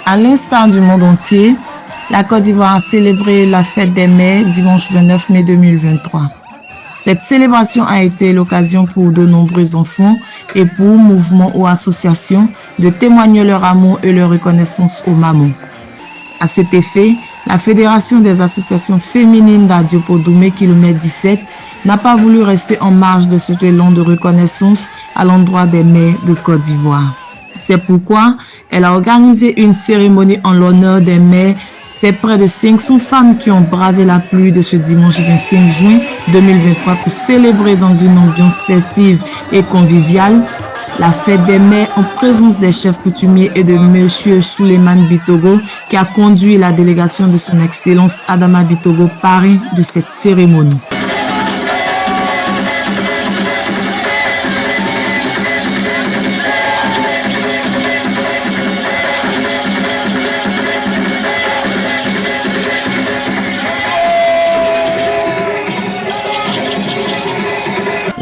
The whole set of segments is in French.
À l'instar du monde entier, la Côte d'Ivoire a célébré la fête des mères dimanche 29 mai 2023. Cette célébration a été l'occasion pour de nombreux enfants, époux, mouvements ou associations de témoigner leur amour et leur reconnaissance aux mamans. À cet effet, la Fédération des associations féminines d'Adiopodumé km 17 n'a pas voulu rester en marge de ce élan de reconnaissance à l'endroit des mères de Côte d'Ivoire. C'est pourquoi elle a organisé une cérémonie en l'honneur des mères. C'est près de 500 femmes qui ont bravé la pluie de ce dimanche 25 juin 2023 pour célébrer dans une ambiance festive et conviviale la fête des mères en présence des chefs coutumiers et de M. Souleymane Bitogo qui a conduit la délégation de son Excellence Adama Bitogo, parrain de cette cérémonie.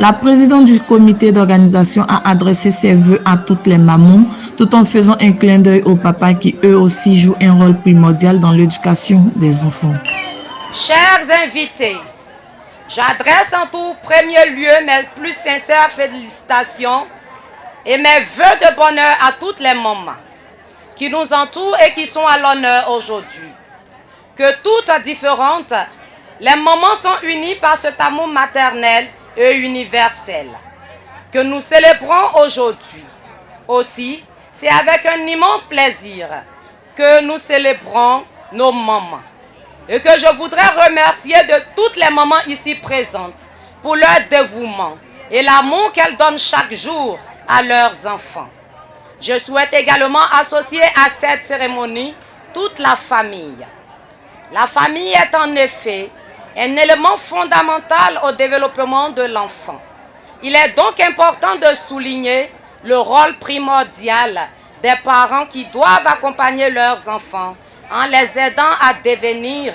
La présidente du comité d'organisation a adressé ses vœux à toutes les mamans, tout en faisant un clin d'œil aux papas qui eux aussi jouent un rôle primordial dans l'éducation des enfants. Chers invités, j'adresse en tout premier lieu mes plus sincères félicitations et mes vœux de bonheur à toutes les mamans qui nous entourent et qui sont à l'honneur aujourd'hui. Que toutes différentes, les mamans sont unies par cet amour maternel et universel que nous célébrons aujourd'hui. Aussi, c'est avec un immense plaisir que nous célébrons nos mamans et que je voudrais remercier de toutes les mamans ici présentes pour leur dévouement et l'amour qu'elles donnent chaque jour à leurs enfants. Je souhaite également associer à cette cérémonie toute la famille. La famille est en effet un élément fondamental au développement de l'enfant. Il est donc important de souligner le rôle primordial des parents qui doivent accompagner leurs enfants en les aidant à devenir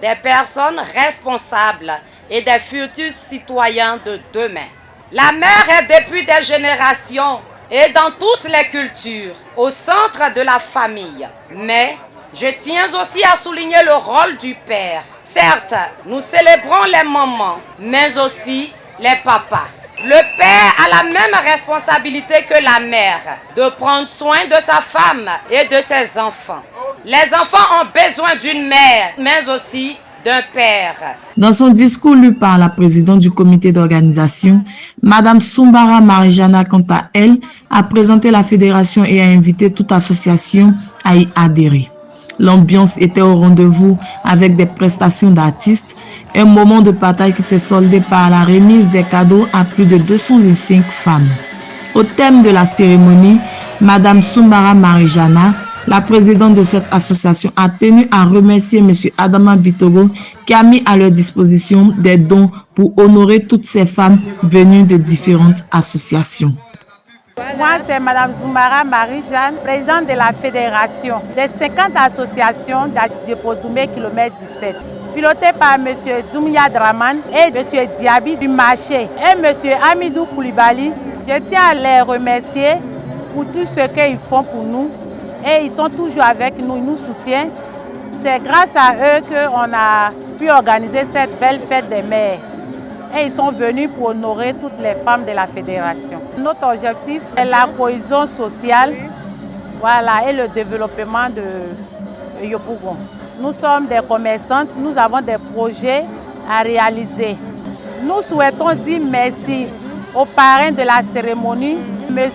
des personnes responsables et des futurs citoyens de demain. La mère est depuis des générations et dans toutes les cultures au centre de la famille. Mais je tiens aussi à souligner le rôle du père. Certes, nous célébrons les mamans, mais aussi les papas. Le père a la même responsabilité que la mère de prendre soin de sa femme et de ses enfants. Les enfants ont besoin d'une mère, mais aussi d'un père. Dans son discours lu par la présidente du comité d'organisation, Madame Soumbara Marijana, quant à elle, a présenté la fédération et a invité toute association à y adhérer. L'ambiance était au rendez-vous avec des prestations d'artistes, un moment de partage qui s'est soldé par la remise des cadeaux à plus de 225 femmes. Au thème de la cérémonie, Madame Soumbara Marijana, la présidente de cette association, a tenu à remercier M. Adama Bitogo qui a mis à leur disposition des dons pour honorer toutes ces femmes venues de différentes associations. Moi, c'est Mme Soumbara Marie-Jeanne, présidente de la fédération des 50 associations d'Adiopodumé km 17, pilotée par M. Doumia Draman et M. Diaby du marché et M. Amidou Koulibaly. Je tiens à les remercier pour tout ce qu'ils font pour nous et ils sont toujours avec nous, ils nous soutiennent. C'est grâce à eux qu'on a pu organiser cette belle fête des mères. Et ils sont venus pour honorer toutes les femmes de la fédération. Notre objectif est la cohésion sociale, voilà, et le développement de Yopougon. Nous sommes des commerçantes, nous avons des projets à réaliser. Nous souhaitons dire merci au parrain de la cérémonie, M.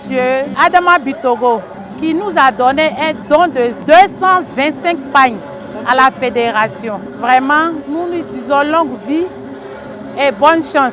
Adama Bitogo, qui nous a donné un don de 225 pagnes à la fédération. Vraiment, nous lui disons longue vie et bonne chance.